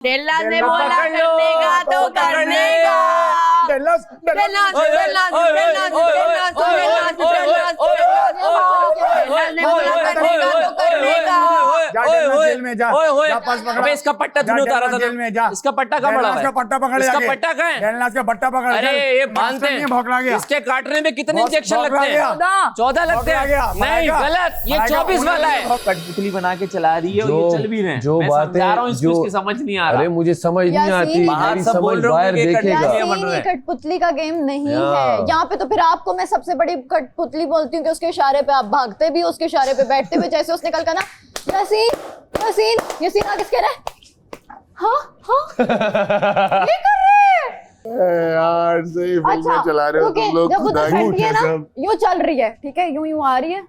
दिलनाज ने बोला करने का तो करने का। दिलनाज ने बोला करने का तो करने का। जेल में जा। अबे इसका पट्टा तूने उतारा था जेल में जा। इसका पट्टा कहाँ पड़ा है? इसका पट्टा पकड़, इसका पट्टा कहाँ है? जेलनाज का पट्टा पकड़। अरे ये मानते हैं भौंकला गया। इसके काटने में कितने इंजेक्शन लगते हैं? 14 लगते हैं। नहीं गलत, ये 24 वाला है। कठपुतली बना के चला रही है और ये चल भी रहे हैं। जो बातें इसको समझ नहीं आ रहा। अरे मुझे समझ नहीं आती, मेरी समझ बाहर देखेगा। कठपुतली का गेम नहीं है यहाँ पे। तो फिर आपको मैं सबसे बड़ी कठपुतली बोलती हूँ कि उसके इशारे पे आप भागते भी, उसके इशारे पे बैठते भी। जैसे उसने कल कहा ना, यासीन यासीन यासीन आ किसके रहे? हाँ हाँ ये कर रहे यार सही फिल्में चला रहे हो तुम लोग। जब वो ठंडी है ना, यूं चल रही है, ठीक है, यूं यूं आ रही है।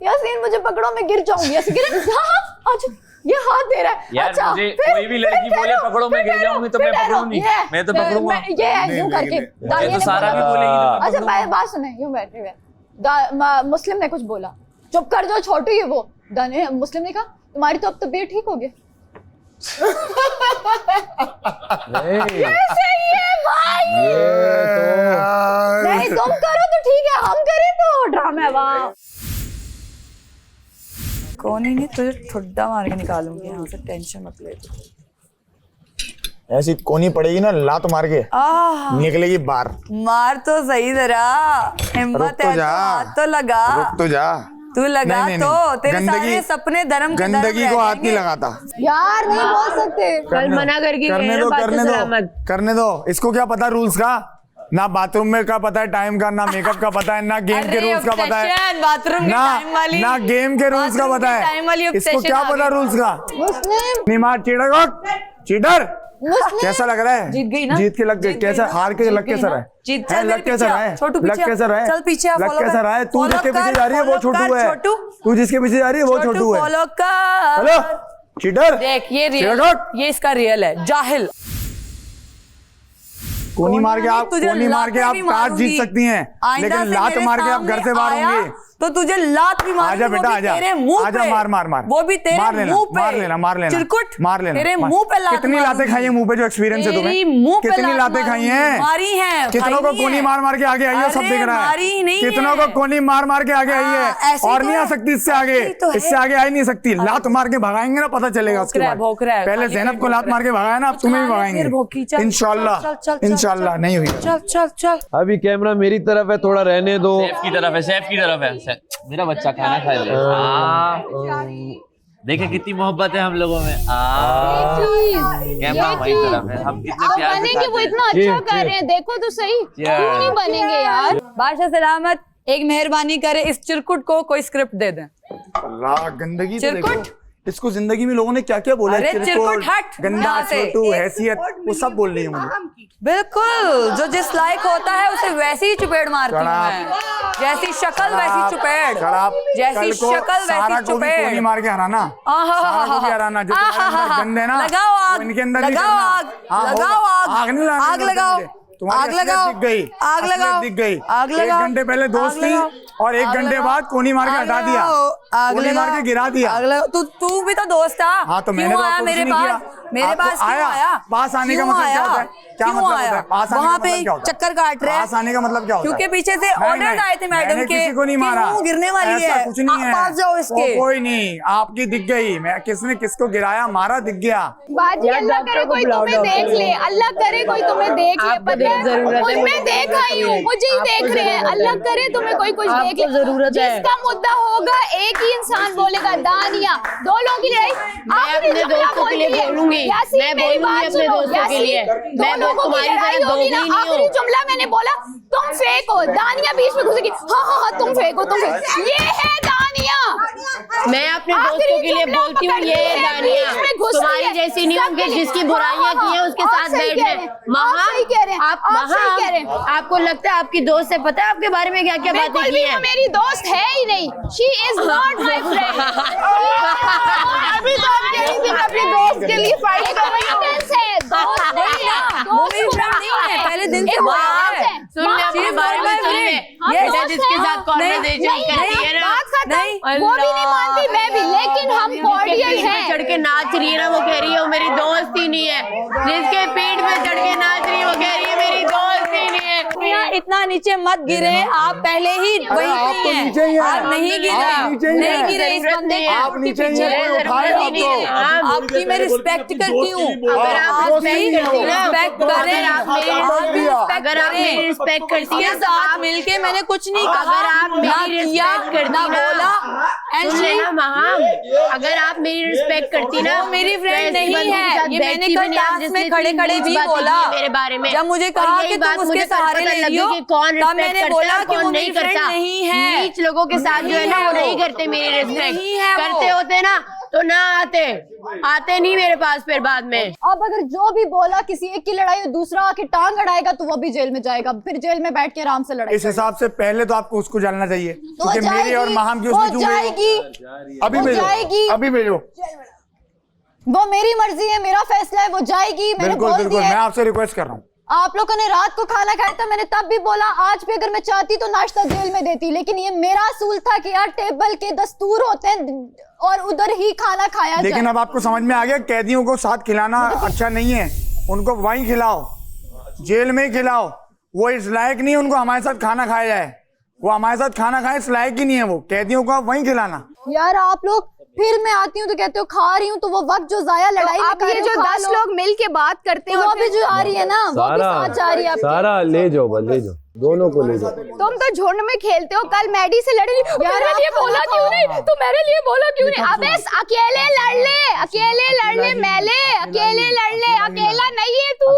यासीन मुझे पकड़ो, मैं गिर जाऊंगी। ऐसे गिरे। हाँ अच्छा ये हाथ दे रहा है। यार अच्छा, मुझे कोई भी लड़की बोले पकड़ो मैं गिर जाऊंगी तो मैं पकड़ूंगी, मैं तो पकड़ूंगा। ये है यूं करके। ये तो सारा भी बोलेगी। अच्छा मैं बात सुने, यूं बैठ रही है। मुस्लिम ने कुछ बोला, चुप कर जाओ छोटू। ये वो मुस्लिम ने कहा तुम्हारी तो अब तबीयत ठीक हो गई। ये सही है भाई। नहीं तुम करो तो ठीक है, हम करें तो ड्रामा। वाह कौन ही नहीं, तुझे ठुड्डा मार के निकालूंगी यहाँ से, टेंशन मत ले। ऐसी कोनी पड़ेगी ना, लात मार के निकलेगी बाहर। मार तो सही जरा, हिम्मत है तो हाथ तो लगा। रुक तो जा, तू लगा नहीं, तो नहीं, तेरे सारे सपने धर्म के गंदगी को हाथ नहीं लगाता यार। नहीं बोल सकते, कल मना करके करने दो। इसको क्या पता रूल्स का? ना बाथरूम में का पता है टाइम का, ना मेकअप का पता है, ना गेम के रूल्स का पता है, बाथरूम ना गेम के रूल्स का पता है। इसको क्या पता रूल्स का? मुस्लिम निमार चीटर कैसा लग रहा है? जीत गई ना, जीत के लग गई। कैसा हार के लग कैसा रहा है? लग कैसा रहा है? छोटू लग कैसा रहा है? चल पीछे लग कैसा रहा है? तू जिसके पीछे जा रही है वो छोटू है। तू जिसके पीछे जा रही है वो छोटू है। फॉलो कर। हेलो चीटर, देख ये रियल, ये इसका रियल है, जाहिल। कोनी मार के आप काज जीत सकती हैं, लेकिन लात मार के आप घर से बाहर होंगे तो तुझे लात भी मार। आजा बेटा आजा, तेरे मुंह आजा पे, मार वो भी तेरे मुंह पे। मार लेना चिरकुट मार लेना। तेरे मुंह पे लात। कितनी लातें खाई है मुंह पे? जो एक्सपीरियंस है तुम्हें, कितनी लातें खाई हैं? मारी है। कितनों को कोनी मार के आगे आई है, सब दिख रहा है। कितनों को कोनी मार के आगे आई है, और नहीं आ सकती इससे आगे। इससे आगे आई नहीं सकती। लात मार के भगाएंगे ना, पता चलेगा उसके बाद। पहले ज़ैनब को लात मार के भगाया ना, अब तुम्हें भी भगाएंगे इंशाल्लाह। नहीं हुई। चल चल। अभी कैमरा मेरी तरफ है, थोड़ा रहने दो। सेफ की तरफ है। मेरा बच्चा खाना खा ले। देखे कितनी मोहब्बत है हम लोगों में। कैमरा हमारी तरफ है, हम कितने प्यार से बनेंगे। वो इतना अच्छा कर रहे हैं, देखो तो सही। क्यों नहीं बनेंगे यार? बादशाह सलामत एक मेहरबानी करे, इस चिरकुट को कोई स्क्रिप्ट दे दें। अल्लाह गंदगी तो चिरकुट। देखो। इसको जिंदगी में लोगों ने क्या क्या बोला है? चिरकुट हट, गंदा, यहाँ से। छोटू, हैसियत, वो सब बोल रही है मुझे। बिल्कुल, जो जिस लायक होता है उसे वैसी ही चुपेड़ मारती हूँ मैं। जैसी शक्ल वैसी चुपेड़, जैसी शक्ल वैसी चुपेड़। मार के हराना, हराना। जो गंदे ना, लगाओ आग, इनके अंदर लगाओ आग, लगाओ आग, नहीं लगानी, आग लगाओ, आग लगाओ, दिख गई, आग लगाओ, दिख गई। आग लगाओ। 1 घंटे पहले दोस्त थी और 1 घंटे बाद कोनी मार के हटा दिया, कोनी मार के गिरा दिया। तू भी तो दोस्त था। हाँ तो मैंने तो मेरे पास आया। पास आने का मतलब क्या होता है? क्या मतलब होता है पास आने का? वहाँ पे चक्कर काट रहे हैं। पास आने का मतलब क्या होता है? क्योंकि पीछे से ऑर्डर आए थे मैडम के, किसी को नहीं मारा, गिरने वाली है, कुछ नहीं है। पास जाओ इसके। कोई नहीं, आपकी दिख गई। मैं किसने किसको गिराया मारा दिख गया। बाजी अल्लाह करे कोई तुम्हें देख ले, अल्लाह करे कोई तुम्हें देख ले। पता है मैं देख आई हूँ, मुझे ही देख रहे हैं। अल्लाह करे तुम्हें कोई कुछ देख ले। जरूरत है, जिसका मुद्दा होगा एक ही इंसान बोलेगा। दानिया, 2 लोगों की लड़ाई। अपने दोस्तों के लिए बोलूंगी, मैं बोलूंगी अपने दोस्तों के लिए। मैं तुम्हारी तरह दोगी नहीं हूँ। आखिरी जुमला मैंने बोला, तुम फेक हो। दानिया बीच में घुसेगी। हाँ तुम फेक हो, तुम फेक। ये है दानिया। मैं अपने दोस्तों के लिए बोलती हूँ, ये है दानिया। तुम्हारी जैसी नहीं हूँ कि जिसकी बुराइयां की है उसके साथ बैठे। आपको लगता है आपकी दोस्त से पता है आपके बारे में क्या क्या बातें की है? मेरी दोस्त है ही नहीं। She is not my friend। अभी तो आप कह रही थी अपने दोस्त के लिए फाइट कर रही हूँ। दोस्त नहीं है, दोस्त नहीं है, पहले दिन से सुन ले अपने बारे में, सुन ले। जिसके साथ कॉन्वर्सेशन करती है ना, खत्म। नहीं। वो भी नहीं मानती, मैं भी, लेकिन हम कॉर्डियल हैं। चढ़ के नाच रही है ना, वो कह रही है वो मेरी दोस्त ही नहीं है। जिसके पीठ पे चढ़ के नाच रही है वो कह रही है मेरी दोस्त ही नहीं है। इतना नीचे मत गिरे, आप पहले ही वहीं आप तो पे नीचे ही हैं। हैं। आप नहीं आप नीचे गिरे, ही नहीं हैं। गिरे इस बंदे के आप नीचे ही हैं, कोई उठाए आपको। आपकी मैं रिस्पेक्ट करती हूँ। अगर आप आप भी रिस्पेक्ट करती ना, रिस्पेक्ट अगर करें, आप मेरी आप भी रिस्पेक्ट अगर आप मेरी करें। रिस्पेक्ट करती है उसके साथ मिलके मैंने कुछ नहीं कहा, अगर आप ना मेरी किया, रिस्पेक्ट करती ना ना, बोला। एंड सुन लेना महाम, अगर आप मेरी रिस्पेक्ट करती ना, वो मेरी फ्रेंड तो ऐसी नहीं बंदों के है, साथ ये मैंने बैठती कल भी नहीं, आप क्लास जिसने में खड़े तीन खड़े नीच भी बातें बोला की मेरे बारे में। जब मुझे और कहा यही कि बात तुम उसके मुझे कल सहारे पता ले लगी लियो, कि कौन तब रिस्पेक्ट मैंने करता बोला है, कि कौन वो नहीं मेरी फ्रेंड करता। नहीं है। नीच लोगों के साथ जो है ना, वो नहीं करते मेरी रिस्पेक्ट। नहीं है वो। करते होते ना तो ना आते नहीं मेरे पास फिर बाद में। अब अगर जो भी बोला किसी एक की लड़ाई और दूसरा आके टांग अड़ाएगा तो वो भी जेल में जाएगा, फिर जेल में बैठ के आराम से लड़ाई इस हिसाब से पहले तो आपको उसको जानना चाहिए, तो क्योंकि मेरी और महाम की वो उसमें क्यों गई? जाएगी, अभी वो भेजो, जाएगी। अभी भेजो। वो मेरी मर्जी है, मेरा फैसला है, वो जाएगी। मैंने बिल्कुल बोल बिल्कुल, दिया मैं है। आपसे रिक्वेस्ट कर रहा हूँ। आप लोगों ने रात को खाना खाया था, मैंने तब भी बोला आज भी अगर मैं चाहती तो नाश्ता जेल में देती, लेकिन ये मेरा असूल था कि यार टेबल के दस्तूर होते हैं और उधर ही खाना खाया लेकिन जाए। अब आपको समझ में आ गया, कैदियों को साथ खिलाना अच्छा नहीं है, उनको वहीं खिलाओ, जेल में ही खिलाओ। वो इस लायक नहीं है उनको हमारे साथ खाना खाया जाए, वो हमारे साथ खाना खाए इस लायक ही नहीं है वो। कैदियों को आप वहीं खिलाना। यार आप लोग फिर मैं आती हूँ तो कहते हो खा रही हूँ, तो वो वक्त जो जाया लड़ाई में अब कर ये रहे जो हो, खा 10 लो। लोग मिल के बात करते हैं तो और वो भी जो आ रही है ना, वो भी साथ जा रही है आपके। सारा ले जाओ बस, ले जाओ, दोनों को ले जाओ। तुम तो झुंड में खेलते हो। कल मैडी से लड़ी यार, मेरे लिए आप बोला खाना क्यों खाओ। नहीं, तू मेरे लिए बोला क्यों नहीं? अबे अकेले लड़ ले, अकेले लड़ ले, मैले अकेले लड़ ले। अकेला नहीं है तू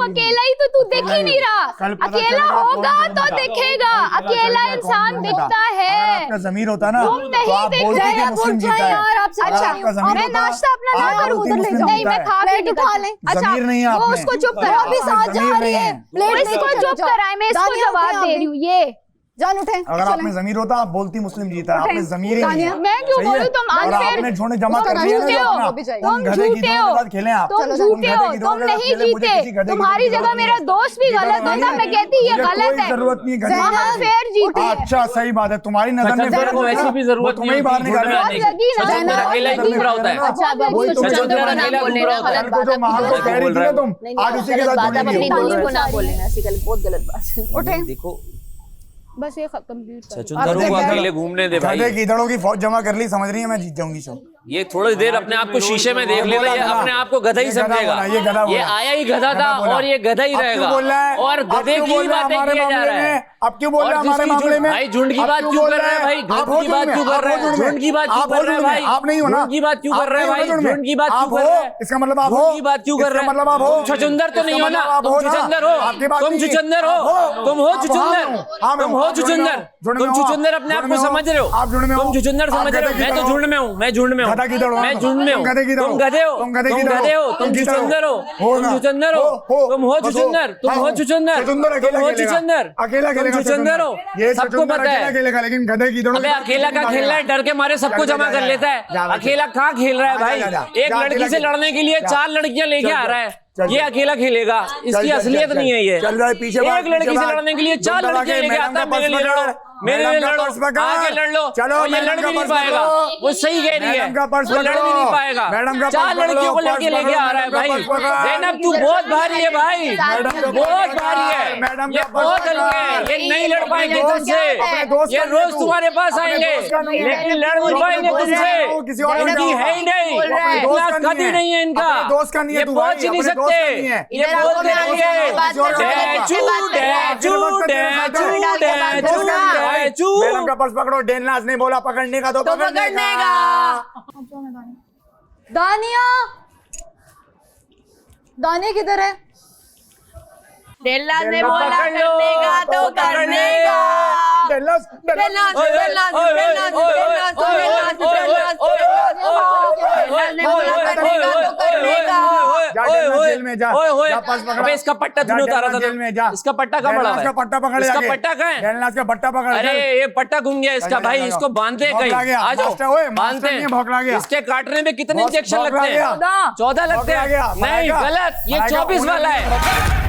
अकेला ही तो, तू दिख ही नहीं रहा। कल पता अकेला चलेगा होगा कौन तो था। दिखेगा, पता अकेला चलेगा इंसान कौन था। दिखता अगर है। आपका जमीर होता ना तुम नहीं तो आप दिख बोलते रहे कि हैं, मुस्लिम बुझाएं जीता है। यार, आपसे अगर अच्छा आपका नहीं। जमीर मैं होता, नाश्ता अपना ना आप करूं, बोलती उधर ले मुस्लिम जाओ। नहीं, जीता मैं है। खा प्लेट के उठा लें। जमीर नहीं है वो आप में। उसको चुप तो करा, आप भी में साथ जा जमीर रही नहीं है। प्लेट इसको लेके चुप चलो, कराए, मैं इसको दानिया, जवाब उठे दे आप रही भी। हूँ। ये जान उठे, अगर आप में जमीर होता आप बोलती मुस्लिम जीता है, आप में जमीर ही नहीं है। मैं क्यों सही है? बोलूं? तुम और unfair- आपने झुंड जमा तुम कर लिया ना झूठे जो हो, अपना, वो भी जाएगा। उन तुम गधे झूठे गीदड़ों हो, के साथ खेलें आप। तुम उन झूठे गधे हो, गीदड़ों तुम के साथ नहीं खेलें, मुझे जीते। किसी गधे तुम्हारी गीदड़ जगह की मेरा जरूरत दोस्त भी नहीं है। गलत होता, मैं कहती ये मुझे गलत कोई है। जरूरत नहीं है गधे हम गीदड़ की। फेयर जीते हैं। अच्छा सही बात है, तुम्हारी नजर में सचंदर को वैसी भी जरूरत तुम्हें ही बाहर नहीं निकाले। होती बहुत लगी ना। सचंदर अकेला ही घूम रहा होता है। अच्छा अब आप वही उसको तो मैं चंदर कहता को हूं। ना बोले ना, कल गलत को बात जो आप महान को कह रही थी ना तुम, आज उसी के साथ बात आप अपनी बोल दोस्त रहे को हो। ना बोले, ऐसी गलत बहुत गलत बात है। उठे। देखो बस ये कंप्लीट कर। सचुंदरों को अकेले घूमने दे भाई। गधे गीदड़ों की फौज जमा कर ली, समझ रही है मैं जीत जाऊंगी शो। ये थोड़ी देर अपने आप को शीशे में देख लेगा, ये अपने आप को गधा ही समझेगा। ये गधा बोला, ये आया ही गधा था और ये गधा ही अब क्यों रहेगा। बोल रहा है? और अब गधे क्यों की बोल रहा है बातें हमारे किए जा मामले रहा है। में? अब क्यों बोल रहा है और हमारे जिसकी मामले में? भाई झुंड की अब बात क्यों क्यों बोल कर रहा है रहा भाई? है? झुंड आप हो की बात झुंड में, क्यों कर आप रहा हो है? झुंड में। झुंड की बात क्यों आप हो कर रहा है झुंड में, भाई? आप नहीं हो ना। झुंड की बात क्यों कर आप रहा है नहीं हो भाई? ना झुंड में। झुंड की बात आप क्यों कर हो, रहा है? इसका मतलब आप हो। झुंड की बात क्यों कर इसका रहा है? मतलब आप हो। तुम छुचंदर तो नहीं हो ना? इसका मतलब आप तुम हो ना। छुचंदर हो, आपकी बात तुम नहीं है। छुचंदर आप हो, तुम हो आप छुचंदर, हाँ, मैं तुम हूँ। हो आप झुंड में छुचंदर, हो। झुंड में तुम हो। छुचंदर अपने आप झुंड को में हो। समझ रहे हो। आप झुंड में हो। तुम छुचंदर आप समझ रहे हो। गधे मैं तो गीदड़ हो। झुंड में हूँ, मैं झुंड में हूँ, गधा गीदड़ हो। मैं झुंड में हूँ। तुम गधे गीदड़ हो। तुम गधे हो, तुम गधे तुम गीदड़ गधे हो, तुम गीदड़ छुचंदर हो, हो ना। तुम छुचंदर हो, तुम हो बस छुचंदर, तुम हाँ, हो छुचंदर, छुचंदर तुम अकेला हो खेलेगा। छुचंदर, अकेला तुम खेलेगा छुचंदर हो, ये सबको छुचंदर पता अकेला है। खेलेगा, लेकिन गधे गीदड़ों अबे अकेला का खेल रहा है, डर के मारे सबको जमा कर लेता है। अकेला कहाँ खेल रहा है भाई? एक लड़की से लड़ने के लिए 4 लड़कियां लेके आ रहा है, ये अकेला खेलेगा। इसकी असलियत नहीं है ये। चल रहा है पीछे एक लड़की से लड़ने के लिए 4 लड़कियां लेके आता है। मेरे लिए लड़ो, मेरे लिए लड़ो, आके लड़ लो। चलो और ये लड़ भी नहीं पाएगा, वो सही कह रही है, वो लड़ भी नहीं पाएगा। 4 लड़कियों को लड़के लेके आ रहा है भाई। ज़ैनब तू बहुत भारी है भाई, बहुत भारी है, ये बहुत हल्के है, ये नहीं लड़ पाएंगे तुमसे, ये रोज तुम्हारे पास आएंगे लेकिन लड़ नहीं पाएंगे तुमसे। इनकी है ही नहीं, इतना कद ही नहीं है इनका, ये पहुंच ही नहीं सकते। ये बोलते रहेंगे मैडम का पर्स पकड़ो। डेनलास नहीं बोला पकड़ने का तो पकड़ने का। दानिया, दानिया किधर है? डेल्लास ने बोला करने का तो करने का। डेनलास जेल में जा। जा पर्स पकड़ा। अबे इसका पट्टा तूने उतारा था जेल में जा। ना? इसका पट्टा कहाँ पड़ा हुआ इसका है? पट्टा पकड़ इसका जाके। पट्टा कहाँ है? डेनलास का पट्टा पकड़। अरे ये पट्टा घूम गया इसका भाई, इसको बांधते हैं कहीं। आ जाओ, बांधते हैं। इसके काटने में कितने इंजेक्शन लगते हैं? 14 लगते हैं। नहीं गलत, ये 24 वाला है।